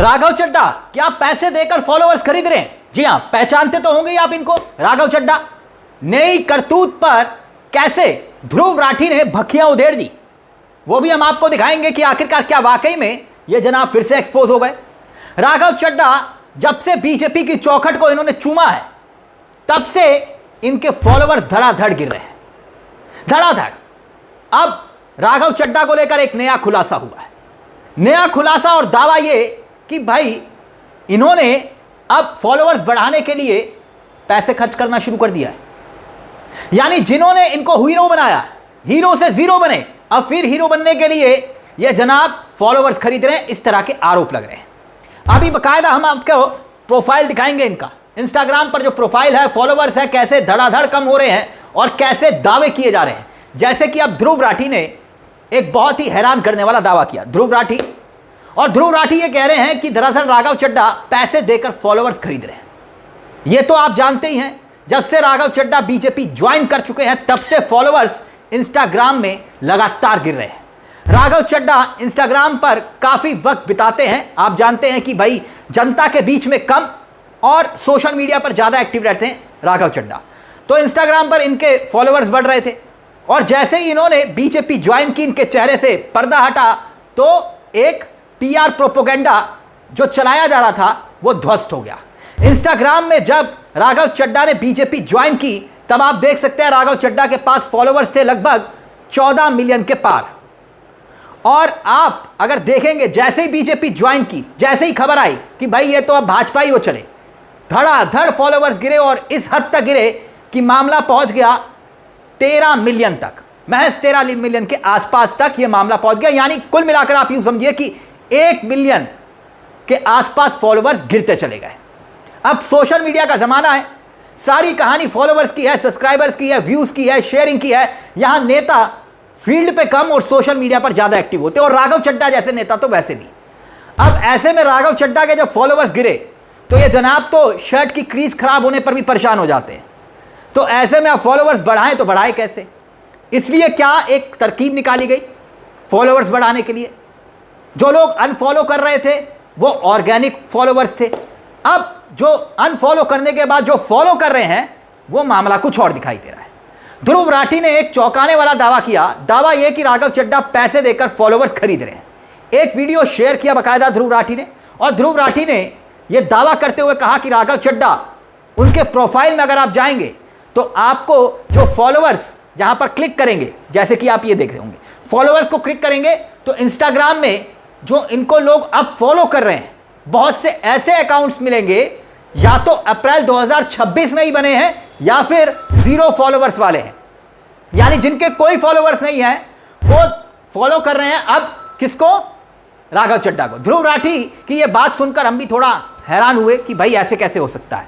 राघव चड्ढा क्या पैसे देकर फॉलोअर्स खरीद रहे हैं? जी हां, पहचानते तो होंगे आप इनको। राघव चड्ढा नई करतूत पर कैसे ध्रुव राठी ने भखियां उधेड़ दी, वो भी हम आपको दिखाएंगे कि आखिरकार क्या वाकई में ये जनाब फिर से एक्सपोज हो गए। राघव चड्ढा जब से बीजेपी की चौखट को इन्होंने चूमा है, तब से इनके फॉलोअर्स धड़ाधड़ गिर रहे हैं, धड़ाधड़। अब राघव चड्ढा को लेकर एक नया खुलासा हुआ है, नया खुलासा और दावा ये कि भाई इन्होंने अब फॉलोअर्स बढ़ाने के लिए पैसे खर्च करना शुरू कर दिया है। यानी जिन्होंने इनको हीरो बनाया, हीरो से जीरो बने, अब फिर हीरो बनने के लिए ये जनाब फॉलोअर्स खरीद रहे हैं, इस तरह के आरोप लग रहे हैं। अभी बकायदा हम आपको प्रोफाइल दिखाएंगे इनका, इंस्टाग्राम पर जो प्रोफाइल है, फॉलोअर्स है, कैसे धड़ाधड़ कम हो रहे हैं और कैसे दावे किए जा रहे हैं। जैसे कि अब ध्रुव राठी ने एक बहुत ही हैरान करने वाला दावा किया। ध्रुव राठी ये कह रहे हैं कि दरअसल राघव चड्ढा पैसे देकर फॉलोअर्स खरीद रहे हैं। ये तो आप जानते ही हैं, जब से राघव चड्ढा बीजेपी ज्वाइन कर चुके हैं, तब से फॉलोअर्स इंस्टाग्राम में लगातार गिर रहे हैं। राघव चड्ढा इंस्टाग्राम पर काफी वक्त बिताते हैं। आप जानते हैं कि भाई जनता के बीच में कम और सोशल मीडिया पर ज्यादा एक्टिव रहते हैं राघव चड्ढा। तो इंस्टाग्राम पर इनके फॉलोअर्स बढ़ रहे थे और जैसे ही इन्होंने बीजेपी ज्वाइन की, इनके चेहरे से पर्दा हटा तो एक पीआर प्रोपेगेंडा जो चलाया जा रहा था वो ध्वस्त हो गया। इंस्टाग्राम में जब राघव चड्ढा ने बीजेपी ज्वाइन की, तब आप देख सकते हैं राघव चड्ढा के पास फॉलोअर्स थे लगभग 14 मिलियन के पार। और आप अगर देखेंगे, जैसे ही बीजेपी ज्वाइन की, जैसे ही खबर आई कि भाई ये तो अब भाजपा ही हो चले, धड़ाधड़ फॉलोअर्स गिरे और इस हद तक गिरे कि मामला पहुंच गया 13 मिलियन तक, महज 13 मिलियन के आसपास तक ये मामला पहुंच गया। यानी कुल मिलाकर आप यूं समझिए कि 1 मिलियन के आसपास फॉलोअर्स गिरते चले गए। अब सोशल मीडिया का जमाना है, सारी कहानी फॉलोअर्स की है, सब्सक्राइबर्स की है, व्यूज की है, शेयरिंग की है। यहां नेता फील्ड पे कम और सोशल मीडिया पर ज्यादा एक्टिव होते हैं, और राघव चड्ढा जैसे नेता तो वैसे भी। अब ऐसे में राघव चड्ढा के जब फॉलोअर्स गिरे तो ये जनाब तो शर्ट की क्रीज खराब होने पर भी परेशान हो जाते हैं। तो ऐसे में आप फॉलोअर्स बढ़ाएं तो बढ़ाएं कैसे? इसलिए क्या एक तरकीब निकाली गई फॉलोअर्स बढ़ाने के लिए। जो लोग अनफॉलो कर रहे थे वो ऑर्गेनिक फॉलोअर्स थे, अब जो अनफॉलो करने के बाद जो फॉलो कर रहे हैं वो मामला कुछ और दिखाई दे रहा है। ध्रुव राठी ने एक चौंकाने वाला दावा किया, दावा यह कि राघव चड्ढा पैसे देकर फॉलोअर्स खरीद रहे हैं। एक वीडियो शेयर किया बकायदा ध्रुव राठी ने, और ध्रुव राठी ने यह दावा करते हुए कहा कि राघव चड्ढा, उनके प्रोफाइल में अगर आप जाएंगे तो आपको जो फॉलोअर्स जहां पर क्लिक करेंगे, जैसे कि आप ये देख रहे होंगे, फॉलोअर्स को क्लिक करेंगे तो इंस्टाग्राम में जो इनको लोग अब फॉलो कर रहे हैं, बहुत से ऐसे अकाउंट्स मिलेंगे या तो अप्रैल 2026 में ही बने हैं या फिर 0 फॉलोअर्स वाले हैं। यानी जिनके कोई फॉलोअर्स नहीं है वो फॉलो कर रहे हैं अब किसको? राघव चड्ढा को। ध्रुव राठी की ये बात सुनकर हम भी थोड़ा हैरान हुए कि भाई ऐसे कैसे हो सकता है,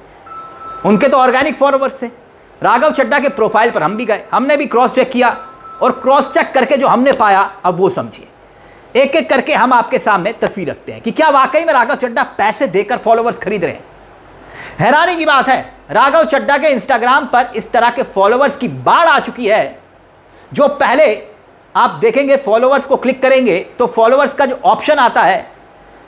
उनके तो ऑर्गेनिक फॉलोअर्स थे। राघव चड्ढा के प्रोफाइल पर हम भी गए, हमने भी क्रॉस चेक किया, और क्रॉस चेक करके जो हमने पाया अब वो समझिए। एक एक करके हम आपके सामने तस्वीर रखते हैं कि क्या वाकई में राघव चड्ढा पैसे देकर फॉलोअर्स खरीद रहे हैं। हैरानी की बात है, राघव चड्ढा के इंस्टाग्राम पर इस तरह के फॉलोअर्स की बाढ़ आ चुकी है। जो पहले आप देखेंगे, फॉलोअर्स को क्लिक करेंगे तो फॉलोअर्स का जो ऑप्शन आता है,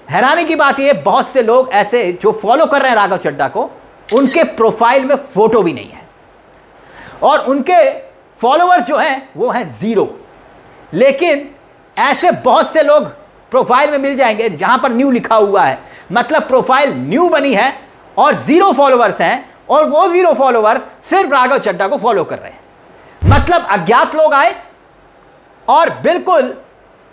हैरानी की बात यह, बहुत से लोग ऐसे जो फॉलो कर रहे हैं राघव चड्ढा को, उनके प्रोफाइल में फोटो भी नहीं है और उनके फॉलोअर्स जो हैं वो हैं 0। लेकिन ऐसे बहुत से लोग प्रोफाइल में मिल जाएंगे जहां पर न्यू लिखा हुआ है, मतलब प्रोफाइल न्यू बनी है और 0 फॉलोअर्स हैं, और वो 0 फॉलोअर्स सिर्फ राघव चड्ढा को फॉलो कर रहे हैं। मतलब अज्ञात लोग आए और बिल्कुल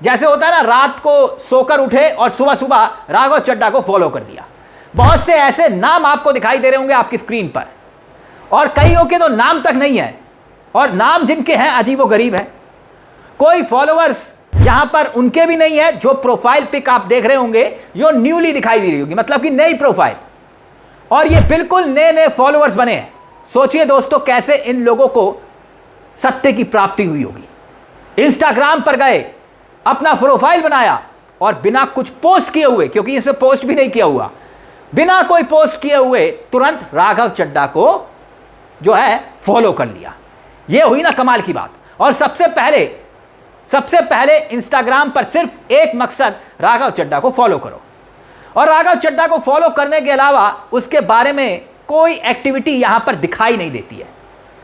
जैसे होता है ना, रात को सोकर उठे और सुबह सुबह राघव चड्ढा को फॉलो कर दिया। बहुत से ऐसे नाम आपको दिखाई दे रहे होंगे आपकी स्क्रीन पर, और कईयों के तो नाम तक नहीं है, और नाम जिनके हैं अजीबो गरीब है। कोई फॉलोअर्स यहां पर उनके भी नहीं है। जो प्रोफाइल पिक आप देख रहे होंगे यो न्यूली दिखाई दे रही होगी, मतलब कि नई प्रोफाइल, और ये बिल्कुल नए नए फॉलोअर्स बने हैं। सोचिए दोस्तों कैसे इन लोगों को सत्य की प्राप्ति हुई होगी। इंस्टाग्राम पर गए, अपना प्रोफाइल बनाया और बिना कुछ पोस्ट किए हुए, क्योंकि इसमें पोस्ट भी नहीं किया हुआ, बिना कोई पोस्ट किए हुए तुरंत राघव चड्ढा को जो है फॉलो कर लिया। यह हुई ना कमाल की बात। और सबसे पहले इंस्टाग्राम पर सिर्फ एक मकसद, राघव चड्ढा को फॉलो करो। और राघव चड्ढा को फॉलो करने के अलावा उसके बारे में कोई एक्टिविटी यहां पर दिखाई नहीं देती है।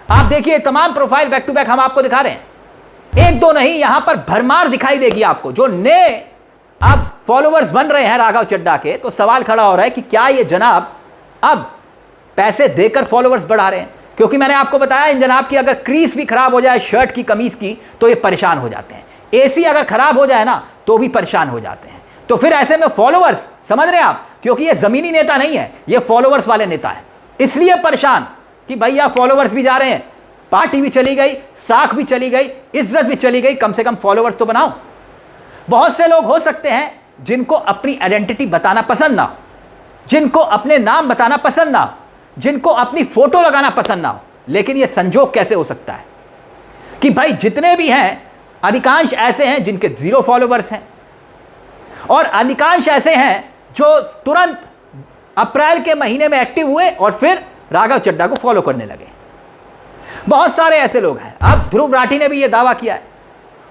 आप देखिए तमाम प्रोफाइल बैक टू बैक हम आपको दिखा रहे हैं, एक दो नहीं, यहां पर भरमार दिखाई देगी आपको जो नए अब फॉलोअर्स बन रहे हैं राघव चड्ढा के। तो सवाल खड़ा हो रहा है कि क्या ये जनाब अब पैसे देकर फॉलोअर्स बढ़ा रहे हैं? क्योंकि मैंने आपको बताया इन जनाब की अगर क्रीज भी खराब हो जाए शर्ट की कमीज की तो ये परेशान हो जाते हैं, एसी अगर खराब हो जाए ना तो भी परेशान हो जाते हैं। तो फिर ऐसे में फॉलोअर्स, समझ रहे हैं आप, क्योंकि ये जमीनी नेता नहीं है, ये फॉलोअर्स वाले नेता है, इसलिए परेशान कि भैया फॉलोअर्स भी जा रहे हैं, पार्टी भी चली गई, साख भी चली गई, इज्जत भी चली गई, कम से कम फॉलोअर्स तो बनाओ। बहुत से लोग हो सकते हैं जिनको अपनी आइडेंटिटी बताना पसंद ना हो, जिनको अपने नाम बताना पसंद ना हो, जिनको अपनी फोटो लगाना पसंद ना हो, लेकिन यह संजोग कैसे हो सकता है कि भाई जितने भी हैं अधिकांश ऐसे हैं जिनके 0 फॉलोवर्स हैं और अधिकांश ऐसे हैं जो तुरंत अप्रैल के महीने में एक्टिव हुए और फिर राघव चड्ढा को फॉलो करने लगे। बहुत सारे ऐसे लोग हैं। अब ध्रुव राठी ने भी यह दावा किया है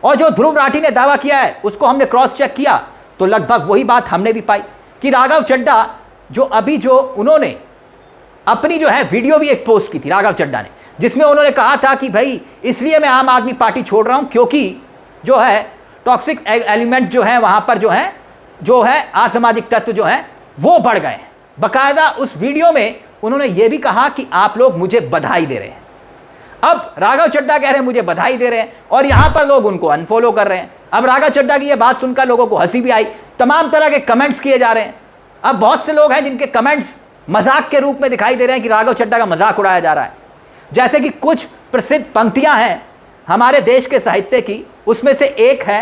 और जो ध्रुव राठी ने दावा किया है उसको हमने क्रॉस चेक किया तो लगभग वही बात हमने भी पाई कि राघव चड्ढा जो उन्होंने अपनी जो है वीडियो भी एक पोस्ट की थी राघव चड्ढा ने, जिसमें उन्होंने कहा था कि भाई इसलिए मैं आम आदमी पार्टी छोड़ रहा हूं क्योंकि जो है टॉक्सिक एलिमेंट जो है वहां पर जो है असामाजिक तत्व जो है वो बढ़ गए हैं। बाकायदा उस वीडियो में उन्होंने ये भी कहा कि आप लोग मुझे बधाई दे रहे हैं। अब राघव चड्ढा कह रहे हैं मुझे बधाई दे रहे हैं और यहां पर लोग उनको अनफॉलो कर रहे हैं। अब राघव चड्ढा की ये बात सुनकर लोगों को हंसी भी आई, तमाम तरह के कमेंट्स किए जा रहे हैं। अब बहुत से लोग हैं जिनके कमेंट्स मजाक के रूप में दिखाई दे रहे हैं कि राघव चड्ढा का मजाक उड़ाया जा रहा है। जैसे कि कुछ प्रसिद्ध पंक्तियां हैं हमारे देश के साहित्य की, उसमें से एक है,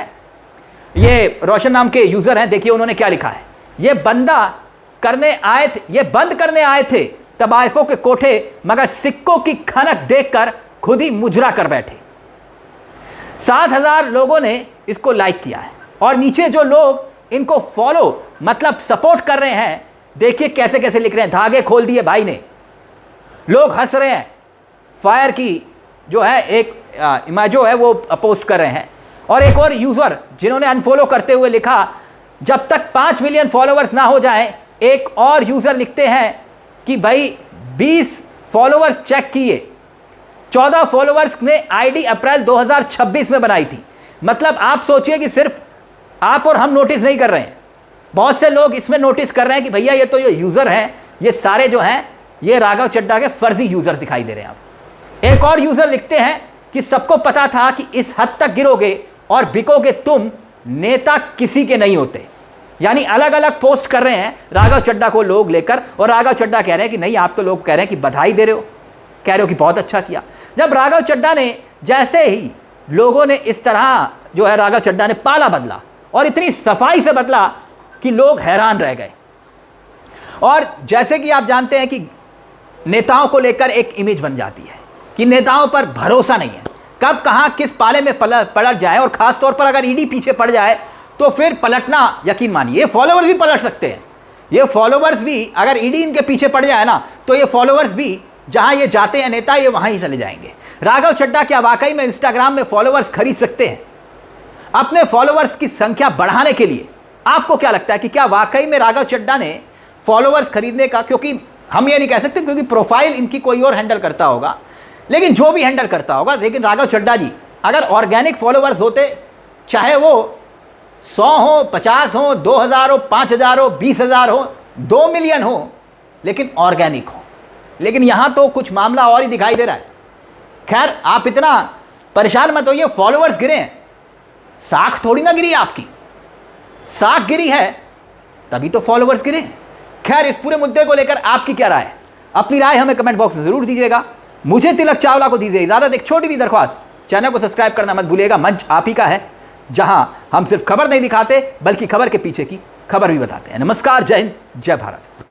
ये रोशन नाम के यूजर हैं, देखिए उन्होंने क्या लिखा है। ये बंद करने आए थे तबाइफों के कोठे मगर सिक्कों की खनक देखकर खुद ही मुजरा कर बैठे। 7,000 लोगों ने इसको लाइक किया है और नीचे जो लोग इनको फॉलो मतलब सपोर्ट कर रहे हैं देखिए कैसे कैसे लिख रहे हैं। धागे खोल दिए भाई ने, लोग हंस रहे हैं, फायर की जो है एक इमेज जो है वो पोस्ट कर रहे हैं। और एक और यूज़र जिन्होंने अनफॉलो करते हुए लिखा जब तक 5 मिलियन फॉलोअर्स ना हो जाएं। एक और यूज़र लिखते हैं कि भाई 20 फॉलोअर्स चेक किए, 14 फॉलोअर्स ने आईडी अप्रैल 2026 में बनाई थी। मतलब आप सोचिए कि सिर्फ आप और हम नोटिस नहीं कर रहे हैं, बहुत से लोग इसमें नोटिस कर रहे हैं कि भैया ये तो ये यूज़र हैं, ये सारे जो हैं ये राघव चड्ढा के फर्जी यूज़र दिखाई दे रहे हैं। आप एक और यूज़र लिखते हैं कि सबको पता था कि इस हद तक गिरोगे और बिकोगे तुम, नेता किसी के नहीं होते। यानी अलग अलग पोस्ट कर रहे हैं राघव चड्ढा को लोग लेकर और राघव चड्ढा कह रहे हैं कि नहीं, आप तो लोग कह रहे हैं कि बधाई दे रहे हो, कह रहे हो कि बहुत अच्छा किया। जब राघव चड्ढा ने जैसे ही लोगों ने इस तरह जो है राघव चड्ढा ने पाला बदला और इतनी सफाई से बदला कि लोग हैरान रह गए। और जैसे कि आप जानते हैं कि नेताओं को लेकर एक इमेज बन जाती है कि नेताओं पर भरोसा नहीं है, कब कहां किस पाले में पलट जाए। और खास तौर पर अगर ईडी पीछे पड़ जाए तो फिर पलटना यकीन मानिए, ये फॉलोअर्स भी पलट सकते हैं। ये फॉलोअर्स भी अगर ईडी इनके पीछे पड़ जाए ना तो ये फॉलोअर्स भी जहां ये जाते हैं नेता, ये वहां ही चले जाएंगे। राघव चड्ढा क्या वाकई में इंस्टाग्राम में फॉलोअर्स खरीद सकते हैं अपने फॉलोअर्स की संख्या बढ़ाने के लिए? आपको क्या लगता है कि क्या वाकई में राघव चड्ढा ने फॉलोअर्स खरीदने का, क्योंकि हम ये नहीं कह सकते क्योंकि प्रोफाइल इनकी कोई और हैंडल करता होगा, लेकिन जो भी हैंडल करता होगा, लेकिन राघव चड्ढा जी अगर ऑर्गेनिक फॉलोअर्स होते, चाहे वो 100 हो, 50 हो, 2000 हो, 5000 हो, 20,000 हो, 2 मिलियन हो, लेकिन ऑर्गेनिक हो। लेकिन यहां तो कुछ मामला और ही दिखाई दे रहा है। खैर आप इतना परेशान मत होइए, फॉलोअर्स गिरे हैं, साख थोड़ी ना गिरी आपकी, साख गिरी है तभी तो फॉलोअर्स गिरे। खैर इस पूरे मुद्दे को लेकर आपकी क्या राय है? अपनी राय हमें कमेंट बॉक्स में जरूर दीजिएगा। मुझे तिलक चावला को दीजिए इजाजत। एक छोटी सी दरख्वास्त, चैनल को सब्सक्राइब करना मत भूलिएगा। मंच आप ही का है जहां हम सिर्फ खबर नहीं दिखाते बल्कि खबर के पीछे की खबर भी बताते हैं। नमस्कार, जय हिंद, जय भारत।